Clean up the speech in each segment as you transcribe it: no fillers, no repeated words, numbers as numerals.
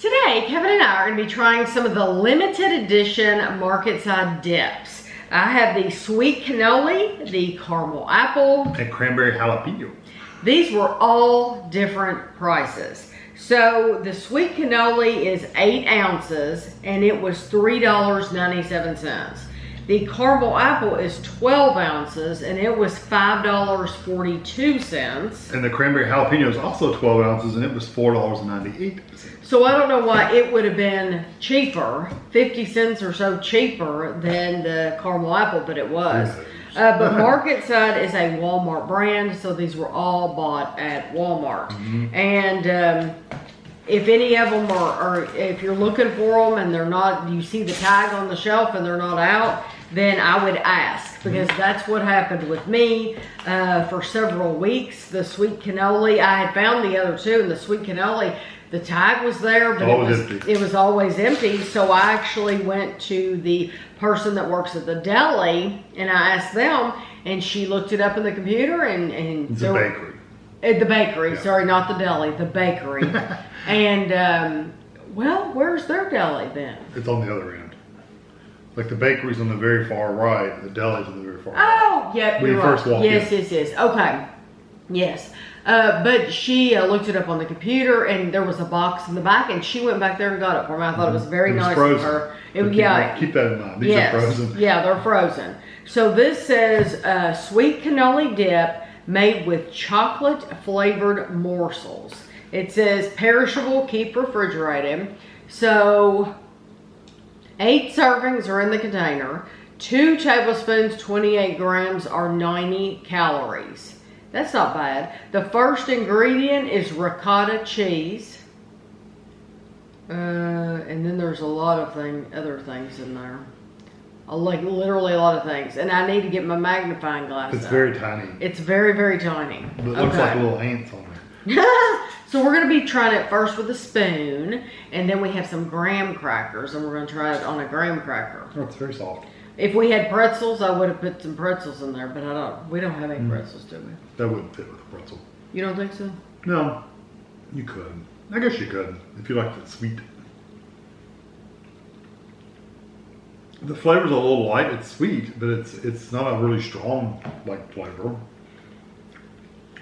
Today, Kevin and I are going to be trying some of the limited edition Marketside dips. I have the Sweet Cannoli, the Caramel Apple, and Cranberry Jalapeo. These were all different prices. So the Sweet Cannoli is 8 ounces and it was $3.97. The Caramel Apple is 12 ounces and it was $5.42. And the Cranberry Jalapeno is also 12 ounces and it was $4.98. So I don't know why it would have been cheaper, 50 cents or so cheaper than the Caramel Apple, but it was. But Marketside is a Walmart brand, so these were all bought at Walmart. And if any of them are, if you're looking for them and they're not, you see the tag on the shelf and they're not out, then I would ask, because that's what happened with me for several weeks. The Sweet Cannoli, I had found the other two, and the Sweet Cannoli, the tag was there, but it was always empty. So I actually went to the person that works at the deli and I asked them, and she looked it up in the computer and it's a bakery. At the bakery, yeah. Sorry, not the deli, the bakery. And well, where's their deli then? It's on the other end. Like the bakery's on the very far right, the deli's on the very far right. Oh, yep, when you first walk in. Yes. Okay, yes. But she looked it up on the computer, and there was a box in the back, and she went back there and got it for me. I thought it was very nice of her. Keep that in mind. These are frozen. Yeah, they're frozen. So this says Sweet Cannoli dip made with chocolate flavored morsels. It says perishable, keep refrigerated. So 8 servings are in the container. 2 tablespoons, 28 grams are 90 calories. That's not bad. The first ingredient is ricotta cheese. And then there's a lot of other things in there. Like literally a lot of things. And I need to get my magnifying glass. It's very tiny. It's very, very tiny. But it looks like little ants on there. So we're going to be trying it first with a spoon. And then we have some graham crackers. And we're going to try it on a graham cracker. Oh, it's very soft. If we had pretzels, I would have put some pretzels in there, but we don't have any pretzels, do we? That wouldn't fit with a pretzel. You don't think so? No, you could. I guess you could, if you like it sweet. The flavor's a little light, it's sweet, but it's not a really strong flavor.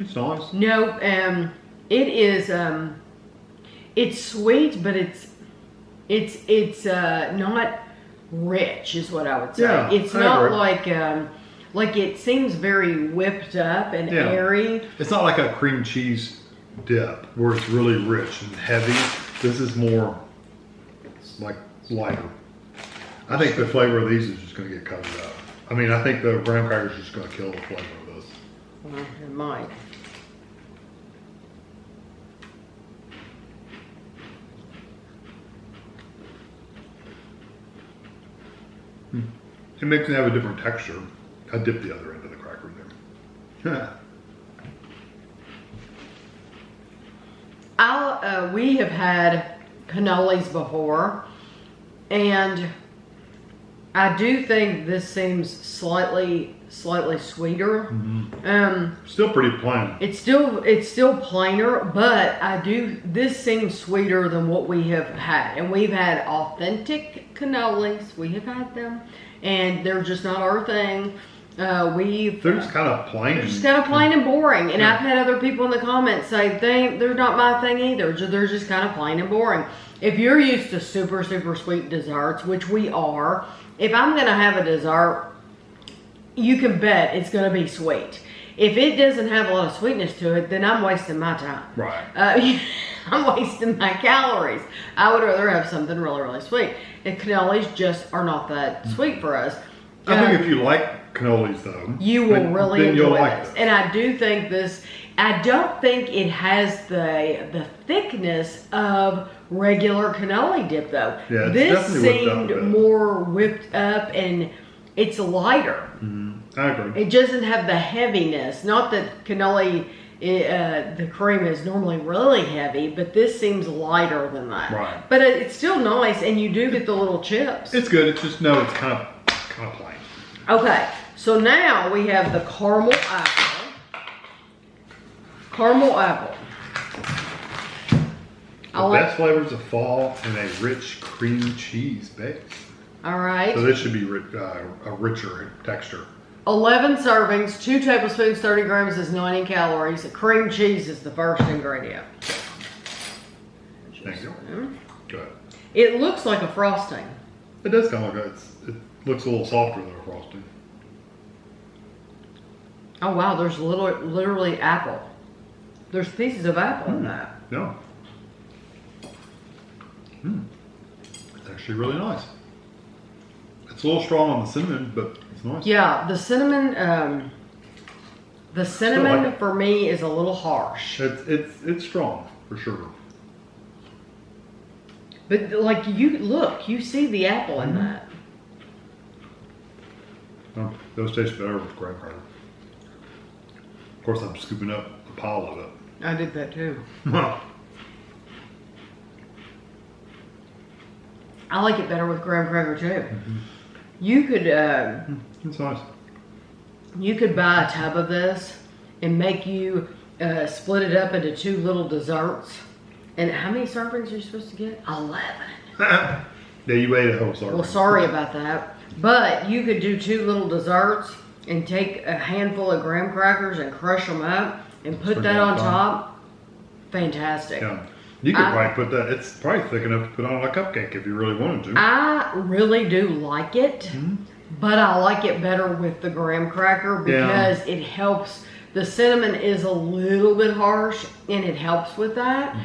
It's nice. No, it is, it's sweet, but it's not rich is what I would say. Yeah, it's not like it seems very whipped up and airy. It's not like a cream cheese dip where it's really rich and heavy. This is more like lighter. I think the flavor of these is just going to get covered up. I mean, I think the graham cracker is just going to kill the flavor of this. Well, it might. It makes it have a different texture. I dip the other end of the cracker there. We have had cannolis before, and I do think this seems slightly sweeter. Still pretty plain. It's still plainer, but this seems sweeter than what we have had. And we've had authentic cannolis. We have had them, and they're just not our thing. They're just kind of plain. They're just kind of plain and boring. And I've had other people in the comments say they're not my thing either. They're just kind of plain and boring. If you're used to super, super sweet desserts, which we are, if I'm going to have a dessert, you can bet it's going to be sweet. If it doesn't have a lot of sweetness to it, then I'm wasting my time. Right. I'm wasting my calories. I would rather have something really, really sweet. And cannolis just are not that sweet for us. I think if you like cannolis though, you will really enjoy like this. And I do think this, I don't think it has the thickness of regular cannoli dip though. Yeah, this seemed more whipped up and it's lighter. I agree. It doesn't have the heaviness. Not that cannoli, the cream is normally really heavy, but this seems lighter than that. Right. But it's still nice, and you do get the little chips. It's good. It's just it's kind of plain. Okay, so now we have the caramel apple. Caramel apple. The best flavors of fall and a rich cream cheese base. All right. So this should be a richer texture. 11 servings, 2 tablespoons, 30 grams is 90 calories. Cream cheese is the first ingredient. Thank you. Good. It looks like a frosting. It does kind of look like it looks a little softer than a frosting. Oh wow, there's literally apple. There's pieces of apple in that. Yeah. It's actually really nice. It's a little strong on the cinnamon, but it's nice. Yeah, the cinnamon like for me is a little harsh. It's strong for sure. But like you see the apple in that. Oh, those taste better with graham cracker. Of course, I'm scooping up a pile of it. I did that too. I like it better with graham cracker too. You could it's nice. You could buy a tub of this and make you split it up into 2 little desserts. And how many servings are you supposed to get? 11. Yeah, you ate a whole serving. Well, sorry about that. But you could do 2 little desserts and take a handful of graham crackers and crush them up and put that on top. Fantastic. Yeah. You could probably put that, it's probably thick enough to put on a cupcake if you really wanted to. I really do like it, but I like it better with the graham cracker because it helps. The cinnamon is a little bit harsh and it helps with that.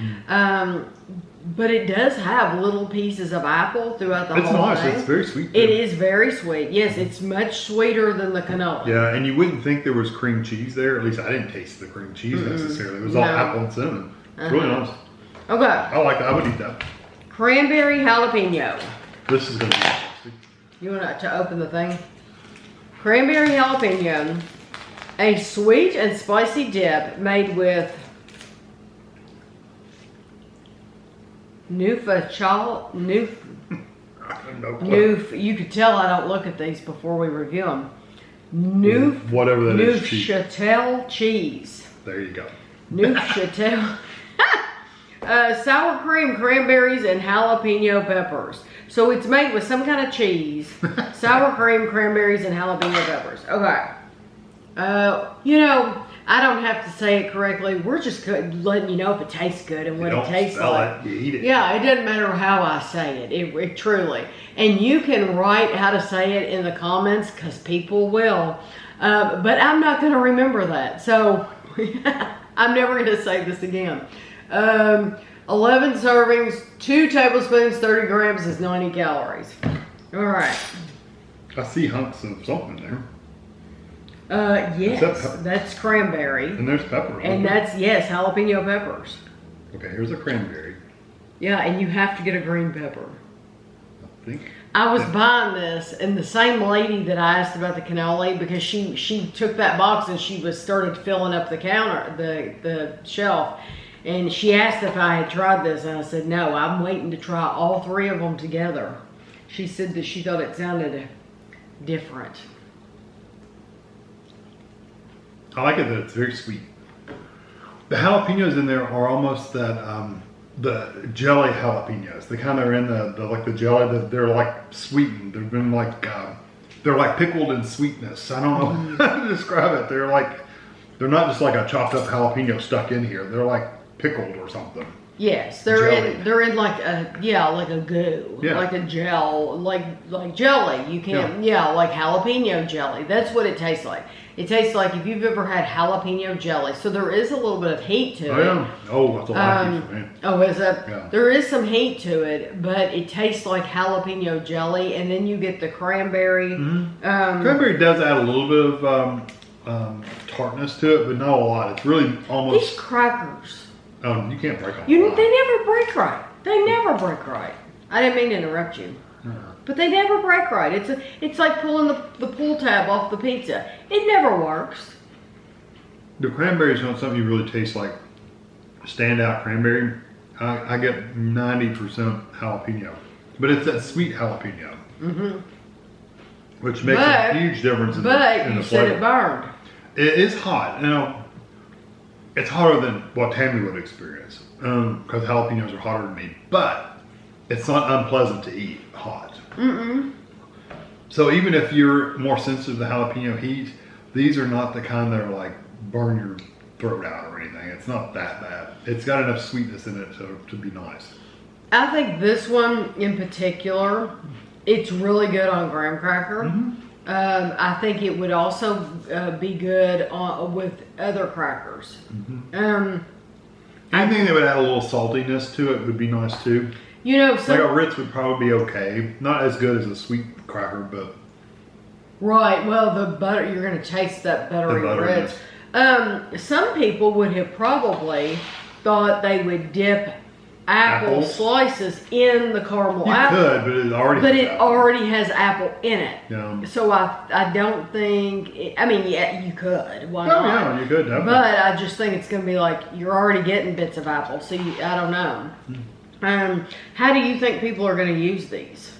But it does have little pieces of apple throughout the whole thing. It's nice. It's very sweet. It is very sweet. Yes, it's much sweeter than the cannoli. Yeah, and you wouldn't think there was cream cheese there. At least I didn't taste the cream cheese necessarily. It was all apple and cinnamon. It's really nice. Okay. I like that. I would eat that. Cranberry jalapeno. This is going to be tasty. You want to open the thing? Cranberry jalapeno. A sweet and spicy dip made with you could tell I don't look at these before we review them. Whatever that is. Neuchâtel cheese. There you go. Neuchâtel. Sour cream, cranberries, and jalapeno peppers. So it's made with some kind of cheese, sour cream, cranberries, and jalapeno peppers. Okay. I don't have to say it correctly. We're just letting you know if it tastes good and what it tastes like. You eat it. Yeah, it doesn't matter how I say it. It truly. And you can write how to say it in the comments because people will. But I'm not going to remember that. So I'm never going to say this again. 11 servings, 2 tablespoons, 30 grams is 90 calories. All right. I see hunks of something there. Yes, that's cranberry. And there's pepper. And that's, jalapeno peppers. Okay, here's a cranberry. Yeah, and you have to get a green pepper. I think. I was buying this, and the same lady that I asked about the cannoli, because she took that box and she started filling up the counter, the shelf, and she asked if I had tried this, and I said, no, I'm waiting to try all 3 of them together. She said that she thought it sounded different. I like it that it's very sweet. The jalapenos in there are almost that the jelly jalapenos. They kind of are in the jelly that they're like sweetened. They've been like they're like pickled in sweetness. I don't know how to describe it. They're not just like a chopped up jalapeno stuck in here. They're like pickled or something. Yes, they're in like a goo, like a gel, like jelly. You can't, like jalapeno jelly. That's what it tastes like. It tastes like if you've ever had jalapeno jelly. So there is a little bit of heat to it. Yeah. Oh, that's a lot of heat for me. Oh, is it? Yeah. There is some heat to it, but it tastes like jalapeno jelly, and then you get the cranberry. Cranberry does add a little bit of tartness to it, but not a lot. It's really almost. These crackers. Oh, you can't break them. They never break right. They never break right. I didn't mean to interrupt you. But they never break right. It's like pulling the pull tab off the pizza. It never works. The cranberry is not something you really taste like standout cranberry. I get 90% jalapeno. But it's that sweet jalapeno. Which makes a huge difference in the flavor. But you said it burned. It is hot. it's hotter than what Tammy would experience because jalapenos are hotter than me, but it's not unpleasant to eat hot. So even if you're more sensitive to jalapeno heat, these are not the kind that are like burn your throat out or anything. It's not that bad. It's got enough sweetness in it to be nice. I think this one in particular, it's really good on graham cracker. I think it would also be good with other crackers. Anything that would add a little saltiness to it would be nice too. You know, like a Ritz would probably be okay. Not as good as a sweet cracker, but right. Well, the butter, you're going to taste that buttery Ritz. Some people would have probably thought they would dip apple slices in the caramel apple. You could, but it already has apple in it. Yeah. So I don't think. I mean, yeah, you could. Why not? Yeah, you could. Definitely. But I just think it's going to be like you're already getting bits of apple. So I don't know. How do you think people are going to use these?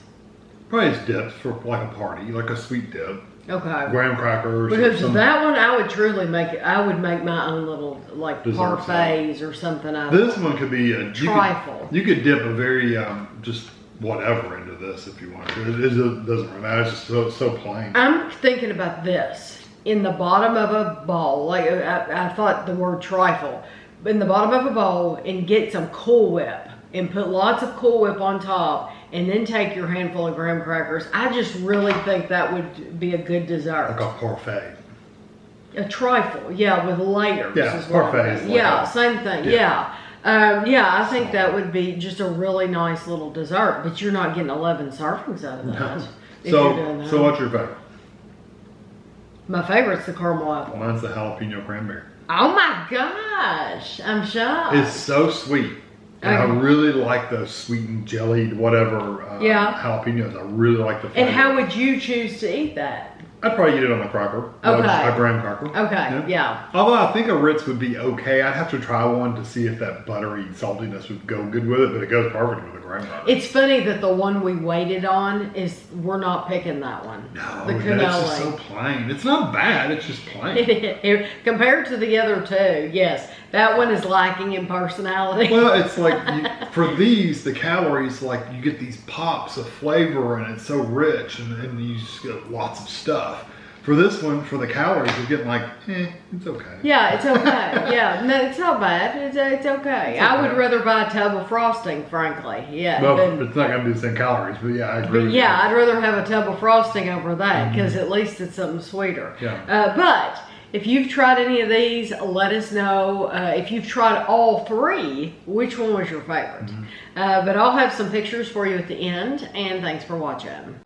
Probably as dips for like a party, like a sweet dip. Okay. Graham crackers. Because that one, I would truly make it. I would make my own little like parfaits or something out of this one could be a trifle. You could dip a very just whatever into this if you want to. It doesn't really matter. It's just so plain. I'm thinking about this in the bottom of a bowl. Like I thought the word trifle. In the bottom of a bowl and get some Cool Whip and put lots of Cool Whip on top and then take your handful of graham crackers. I just really think that would be a good dessert. Like a parfait. A trifle, yeah, with layers. Yeah, parfait. Yeah, same thing, yeah. I think that would be just a really nice little dessert, but you're not getting 11 servings out of that. No. So what's your favorite? My favorite's the caramel apple. Mine's the jalapeno cranberry. Oh my gosh, I'm shocked. It's so sweet. And I really like those sweetened, jellied, whatever jalapenos. I really like the flavor. And how would you choose to eat that? I'd probably eat it on a cracker. Okay. A graham cracker. Okay, yeah. Although I think a Ritz would be okay. I'd have to try one to see if that buttery saltiness would go good with it, but it goes perfect with a graham cracker. It's funny that the one we waited on we're not picking that one. No, the cannoli. That's just so plain. It's not bad, it's just plain. Compared to the other two, yes. That one is lacking in personality. Well, it's like, for these, the calories, like you get these pops of flavor and it's so rich and you just get lots of stuff. For this one, for the calories, you're getting like, it's okay. Yeah, it's okay. Yeah, no, it's not bad. It's okay. I would rather buy a tub of frosting, frankly. Yeah. Well, it's not going to be the same calories, but yeah, I agree. Yeah, I'd rather have a tub of frosting over that because at least it's something sweeter. Yeah. But if you've tried any of these, let us know. If you've tried all three, which one was your favorite? But I'll have some pictures for you at the end, and thanks for watching.